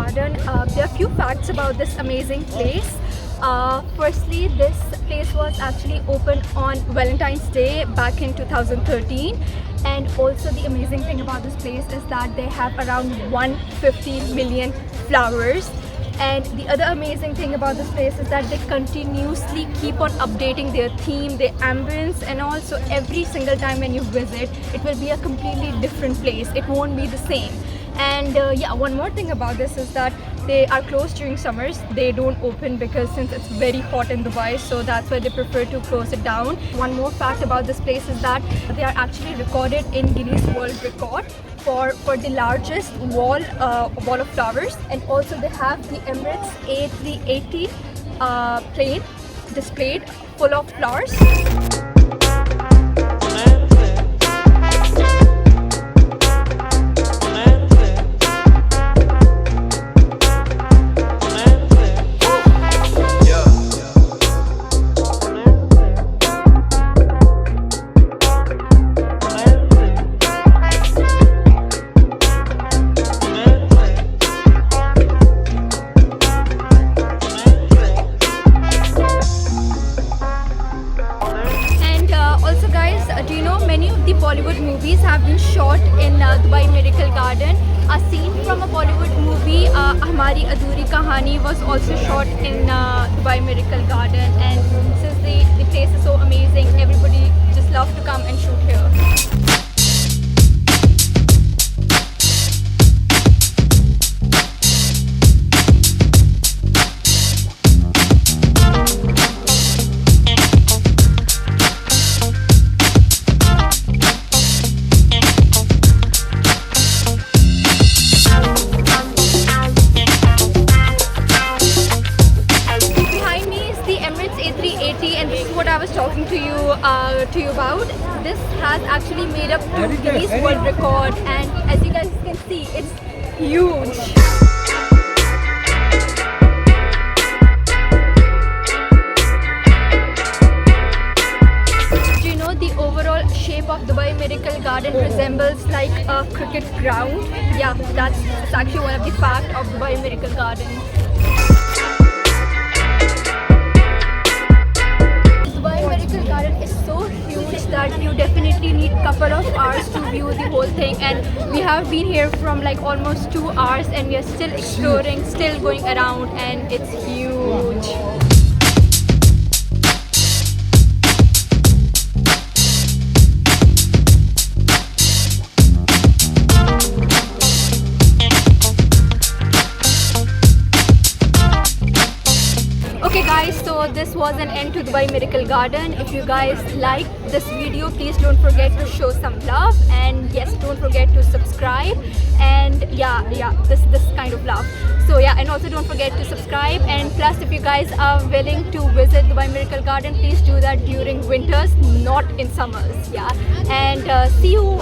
Garden. There are a few facts about this amazing place. Firstly, this place was actually opened on Valentine's Day back in 2013. And also the amazing thing about this place is that they have around 150 million flowers. And the other amazing thing about this place is that they continuously keep on updating their theme, their ambience, and also every single time when you visit, it will be a completely different place. It won't be the same. And yeah, one more thing about this is that they are closed during summers. They don't open because since it's very hot in Dubai, so that's why they prefer to close it down. One more fact about this place is that they are actually recorded in Guinness World Record for the largest wall of flowers. And also they have the Emirates A380 plane displayed full of flowers. Do you know many of the Bollywood movies have been shot in Dubai Miracle Garden? A scene from a Bollywood movie, Hamari Adhuri Kahani, was also shot in Dubai Miracle Garden. And since the place is so amazing, everybody just loves to come and shoot here. And this is what I was talking to you about. This has actually made up to Guinness World Record, and as you guys can see, it's huge. Do you know the overall shape of Dubai Miracle Garden resembles like a cricket ground? Yeah, that's actually one of the facts of Dubai Miracle Garden. Garden is so huge that you definitely need a couple of hours to view the whole thing, and we have been here from like almost 2 hours and we are still exploring, still going around, and it's huge. Okay guys, so this was an end to Dubai Miracle Garden. If you guys like this video, please don't forget to show some love, and yes, don't forget to subscribe, and yeah, this kind of love. So yeah, and also don't forget to subscribe, and plus if you guys are willing to visit Dubai Miracle Garden, please do that during winters, not in summers. Yeah, and see you